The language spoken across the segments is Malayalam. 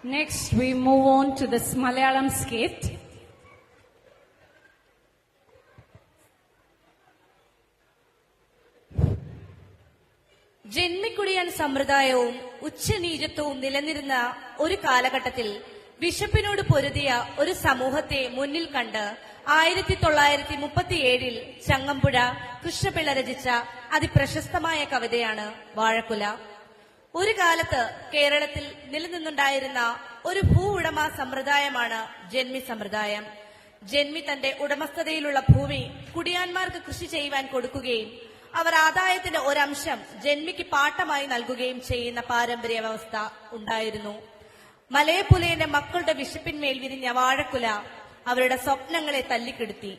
Next, we move on to this Malayalam skit. ജന്മിക്കുടിയാൻ സമ്പ്രദായവും ഉച്ചനീചത്വവും നിലനിരുന്ന ഒരു കാലഘട്ടത്തിൽ വിശപ്പിനോട് പൊരുതിയ ഒരു സമൂഹത്തെ മുന്നിൽ കണ്ട് 1937 ചങ്ങമ്പുഴ കൃഷ്ണപിള്ള രചിച്ച അതിപ്രശസ്തമായ കവിതയാണ് വാഴക്കുല. ഒരു കാലത്ത് കേരളത്തിൽ നിലനിന്നുണ്ടായിരുന്ന ഒരു ഭൂ ഉടമ സമ്പ്രദായമാണ് ജന്മി സമ്പ്രദായം. ജന്മി തന്റെ ഉടമസ്ഥതയിലുള്ള ഭൂമി കുടിയാന്മാർക്ക് കൃഷി ചെയ്യുവാൻ കൊടുക്കുകയും അവർ ആദായത്തിന്റെ ഒരംശം ജന്മിക്ക് പാട്ടമായി നൽകുകയും ചെയ്യുന്ന പാരമ്പര്യ വ്യവസ്ഥ ഉണ്ടായിരുന്നു. മലയപ്പുലയന്റെ മക്കളുടെ വിശപ്പിന്മേൽ വിരിഞ്ഞ വാഴക്കുല അവരുടെ സ്വപ്നങ്ങളെ തല്ലിക്കെടുത്തി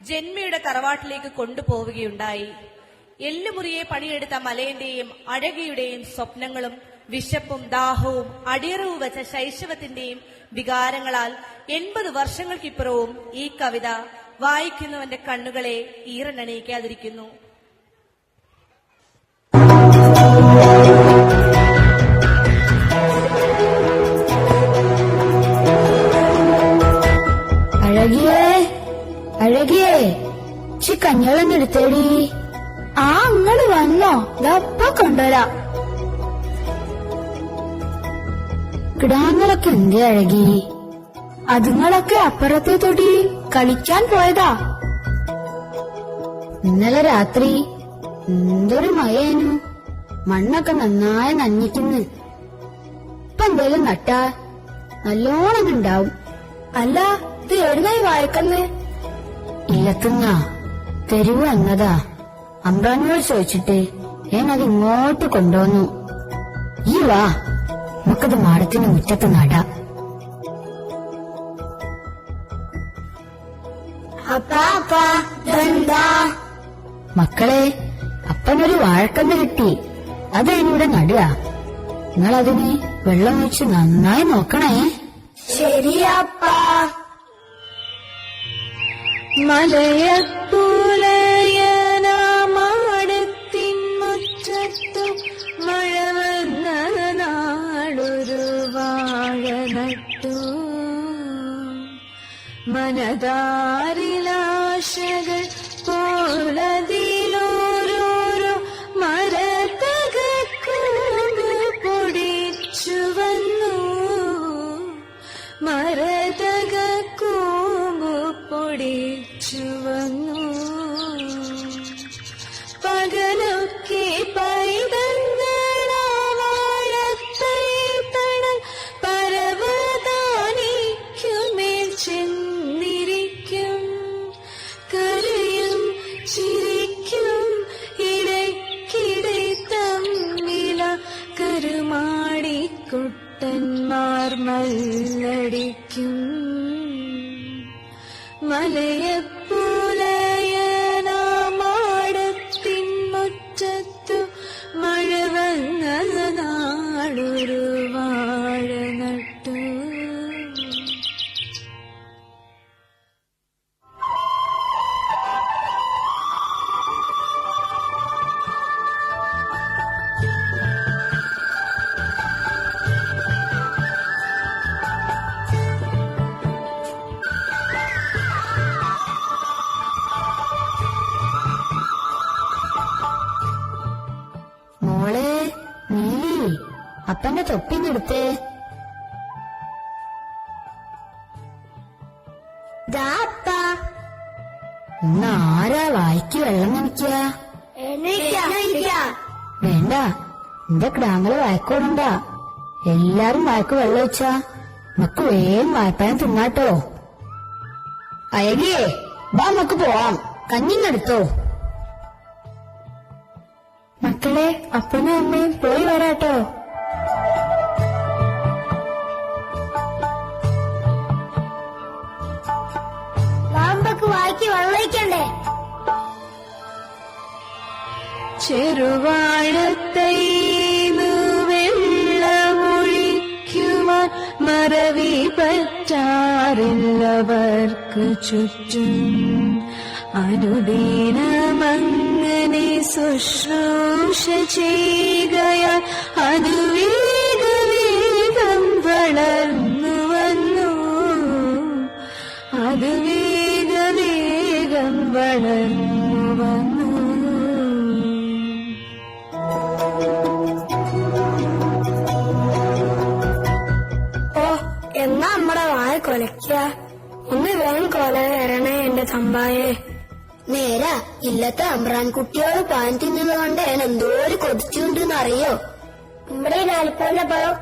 ജന്മിയുടെ തറവാട്ടിലേക്ക് കൊണ്ടുപോവുകയുണ്ടായി. എല്ലുമുറിയെ പണിയെടുത്ത മലയന്റെയും അഴകിയുടെയും സ്വപ്നങ്ങളും വിശപ്പും ദാഹവും അടിയറവ് വെച്ച ശൈശവത്തിന്റെയും വികാരങ്ങളാൽ 80 വർഷങ്ങൾക്കിപ്പുറവും ഈ കവിത വായിക്കുന്നവന്റെ കണ്ണുകളെ ഈറനണിയിക്കാതിരിക്കുന്നു. അഴകിയേ കഞ്ഞോളം എടുത്തേടി. അങ്ങോട്ട് വന്നോ? ദപ്പ കൊണ്ടുവരാ. കിടാങ്ങളൊക്കെ എന്തേ അഴകി? അതുങ്ങളൊക്കെ അപ്പുറത്തെ തൊടി കളിക്കാൻ പോയതാ. ഇന്നലെ രാത്രി എന്തൊരു മഴേനു. മണ്ണൊക്കെ നന്നായി നനഞ്ഞിക്കുന്നു. ഇപ്പൊ എന്തേലും നട്ടാ നല്ലോണം ഉണ്ടാവും. അല്ല, ഇത് എവിടുന്നായി വായക്കന്ന്? ഇല്ലത്തുന്ന തെരുവ് എന്നതാ. അമ്പ്രാനോട് ചോദിച്ചിട്ട് ഞാനത് ഇങ്ങോട്ട് കൊണ്ടുവന്നു. ഈ വാ, നമുക്കത് മാടത്തിന് മുറ്റത്ത് നടാം. മക്കളെ, അപ്പനൊരു വാഴക്കന്ന് കിട്ടി. അതിനിവിടെ നടുക. നിങ്ങളതിന് വെള്ളം ഒഴിച്ച് നന്നായി നോക്കണേ. ശരിയപ്പാ. മലയപ്പുലയനാമാടത്തിൻ മുറ്റത്തു മഴ വന്ന നാളൊരു വാഴ നട്ടു. മനതാരിലാശകൾ പോലതിലോരോരോ മരതകക്കൂമ്പ് പൊടിച്ചു വന്നു. മരതകക്കൂമ്പ് പൊടിച്ചു വന്നു. പകലൊക്കെ പൈതങ്ങളാവാഴത്തൈത്തണൽ പരവതാനിക്കുമേൽ ചെന്നിരിക്കും. കരയും ചിരിക്കും ഇടയ്ക്കിടെ തമ്മില കരുമാടിക്കുട്ടന്മാർ മല്ലടിക്കും. മലയപ്പുലയനാമാടത്തിൻ മുറ്റത്തു മഴ വന്ന നാളൊരു വാഴ നട്ടു. മോളെ നീലി, അപ്പന്റെ തൊപ്പിന്നെടുത്തേ. ഇന്ന് ആരാ വായിക്ക് വെള്ളം നനയ്ക്കുക? വേണ്ട, എന്റെ കിടാങ്ങള് വായക്കോടണ്ട. എല്ലാരും വായക്ക് വെള്ളം ഒഴിച്ചാ നമുക്ക് വേഗം വായ്പായം തിന്നാട്ടോ. അയകിയേ, വാ നമുക്ക് പോവാം. കഞ്ഞിന്നെടുത്തോ. മക്കളെ, അപ്പനും അമ്മയും പോയി വരാട്ടോ. വായിക്ക് വെള്ളയിക്കണ്ടേ? ചെറുവാഴത്തൈന്നു വെള്ളമൊഴിക്കുവാൻ മറവി പറ്റാറില്ലവർക്ക് ചുറ്റും. അനുദിനമങ്ങനെ ശുശ്രൂഷ ചെയ്യുകയാൽ അതുവേഗം വളർന്നു ആരെ കൊലയ്ക്ക? ഒന്ന് വേഗം കൊല കയറണേ എന്റെ തമ്പായെ. നേരാ, ഇല്ലത്തെ അമ്രാൻ കുട്ടിയോട് പാൻ തിന്നുന്നത് കൊണ്ട് ഞാൻ എന്തോര് കൊതിച്ചുണ്ടെന്നറിയോ? നമ്മുടെ ലാലിപ്പാന്റെ പഴം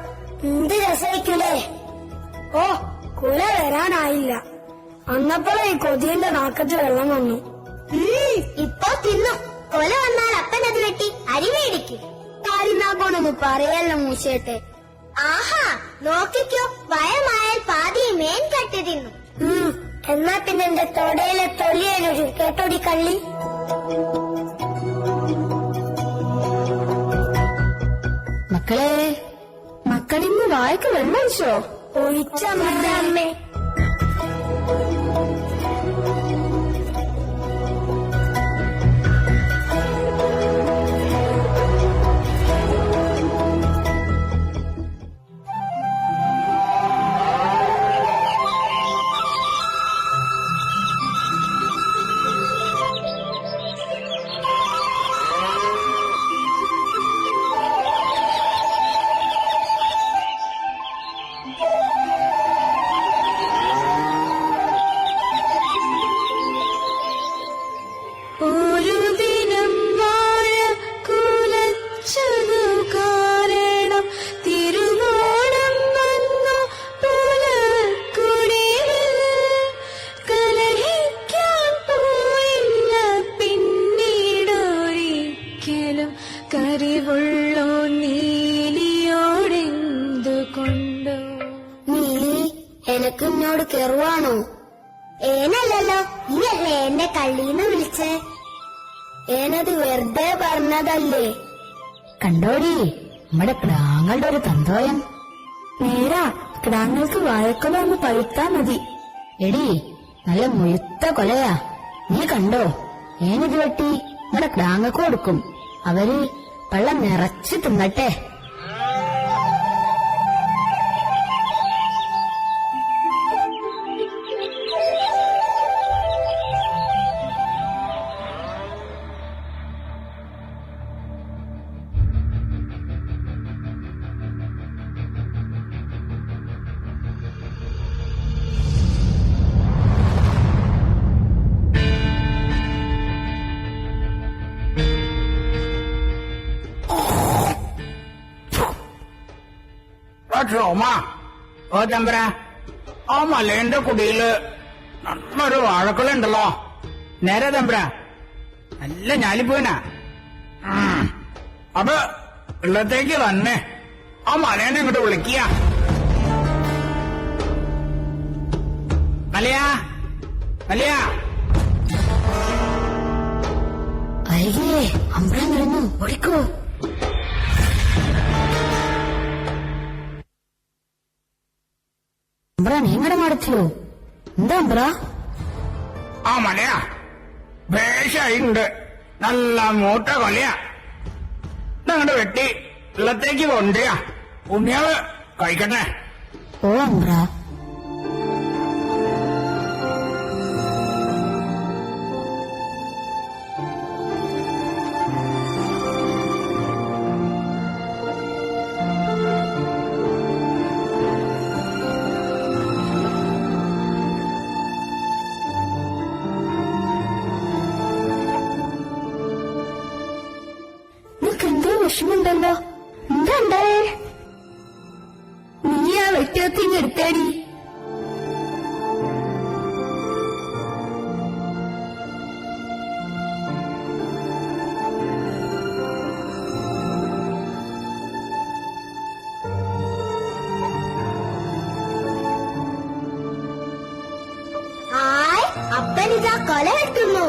എന്ത് രസമായിക്കൂലേ? ഓ, കുല വരാനായില്ല. അന്നപ്പോഴേ ഈ കൊതിയന്റെ നാക്കത്ത് വെള്ളം വന്നു. ഇപ്പൊ തിന്നു. കൊല വന്നാൽ അപ്പനത് വെട്ടി അരി മേടിക്കും. കാര്യനാക്കോണൊന്ന് പറയല്ലോ മൂശേട്ടെ. ആഹാ, നോക്കിക്കോ, വയമായാൽ പാതി മേൻ കട്ടി തിന്നു. എന്നാ പിന്നെ എന്റെ തൊടയിലെ തൊലിയൊരു കേട്ടോടി കള്ളി. മക്കളെ, മക്കളിന്ന് വായ്ക്ക് വെള്ളമൊഴിച്ചോ? ഒഴിച്ച അമ്മേ. ഒരു ദിനം വാഴ കുലച്ചതു കാരണം തിരുവോണം വന്നു പുലർക്കുടിയിൽ. കലഹിക്കാൻ പോയില്ല പിന്നീടൊരിക്കലും കരിവുള്ളോ നീലിയോടെന്തുകൊണ്ടോ. നീലി, എനക്ക് എന്നോട് കെറുവാണോ? ഏനല്ലല്ലോ, നീയല്ലേ എന്റെ കള്ളീന്ന് വിളിച്ചേ. ഏനത് വെറുതെ പറഞ്ഞതല്ലേ. കണ്ടോടി, നമ്മുടെ കിടാങ്ങളുടെ ഒരു തന്തോയം. നേരാ, കിടാങ്ങൾക്ക് വാഴക്കൊല ഒന്ന് പഴുത്താ മതി. എടി, നല്ല മുഴുത്ത കൊലയാ. നീ കണ്ടോ? ഏനിത് വെട്ടി നമ്മുടെ കിടാങ്ങൾക്ക് കൊടുക്കും. അവര് പള്ളം നിറച്ച് തിന്നട്ടെ. തമ്പര, ആ മലേന്റെ കുടിയില് നല്ലൊരു വാഴക്കുലയുണ്ടല്ലോ. നേരെ തമ്പര, നല്ല ഞാലിപ്പോയിനാ. അത് ഉള്ളത്തേക്ക് തന്നെ ആ മലേനെ ഇങ്ങോട്ട് വിളിക്കുക. മലയാ, മലയാ. അരികെ അമ്പ്രാൻ വരുന്നു, ഓടിക്കോ. അമ്പ്രാൻ എങ്ങടെ മടത്തിയോ? എന്താ അമ്പ്ര? ആ മലയാ, ഭേഷായിട്ടുണ്ട്. നല്ല മൂട്ട കൊലയാ. ഇതങ്ങോട്ട് വെട്ടി ഉള്ളത്തേക്ക് കൊണ്ടുവരാ. ഉണ്ണിയാവ് കഴിക്കട്ടെ. ഓ അമ്പ്ര. എന്തോ വിഷമുണ്ടല്ലോ. എന്താ ഉണ്ടായേ? നീ ആ വെട്ടിയത്തിങ് എടുത്തേടി. അപ്പനിതാ കൊല വെട്ടുന്നു.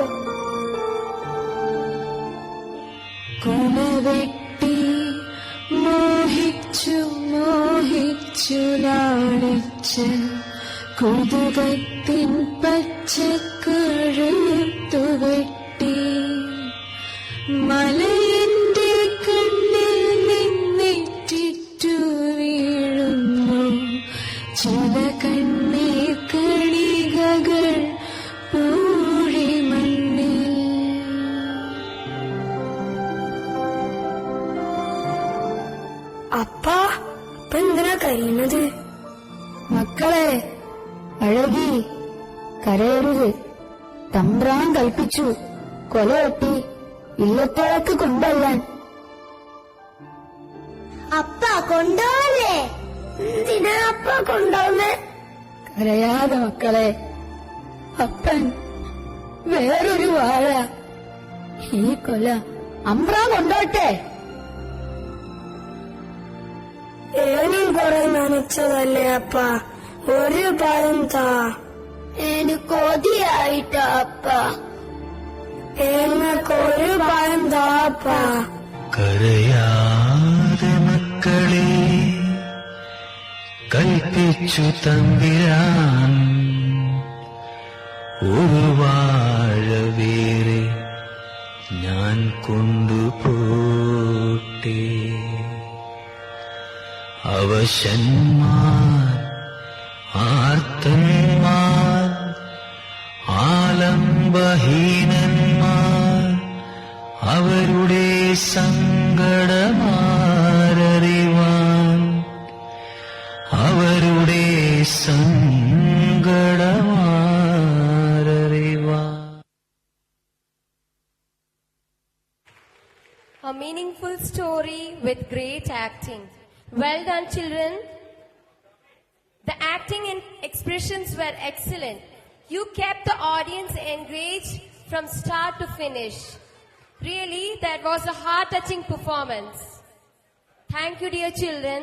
കൊലവെട്ടി മോഹിച്ചു മോഹിച്ചു ലാളിച്ച് കൊതുകത്തിൻ പച്ചക്കഴുത്തു വെട്ടി മലയന്റെ കണ്ണിൽ നിന്നിറ്റിറ്റു വീഴുന്നു ചില കണ്ണീർ കണികകൾ പൂഴി മണ്ണിൽ. അപ്പ എന്തിനാ കഴിയുന്നത്? മക്കളെ, അഴകി കരയരുത്. തമ്പ്രാൻ കൽപ്പിച്ചു കൊലവെട്ടി ഇല്ലത്തോളക്ക് കൊണ്ടുവരാൻ. അപ്പ കൊണ്ടുപോവല്ലേ? എന്തിനാ അപ്പ കൊണ്ടുപോകുന്നേ? കരയാതെ മക്കളെ, അപ്പൻ വേറൊരു വാഴ. ഈ കൊല അമ്പ്രാൻ കൊണ്ടോട്ടെ. ഏനും കുറെ നനച്ചതല്ലേ അപ്പ, ഒരു പഴം താ. എനിക്ക് കൊതിയായിട്ടാ അപ്പ. എനിക്കൊരു പഴം താ അപ്പ. കരയാതെ മക്കളെ, കൽപ്പിച്ചു തമ്പിരാൻ. ഒരു വാഴ വേറെ ഞാൻ കൊണ്ടുപോട്ടെ. അവശന്മാർ, ആർത്തന്മാർ, ആലംബഹീനന്മാർ അവരുടെ സങ്കടമാരറിവാൻ, അവരുടെ സങ്കടമാരറിവാൻ. A meaningful story with great acting. Well done, children. The acting and expressions were excellent. You kept the audience engaged from start to finish. Really, that was a heart-touching performance. Thank you, dear children.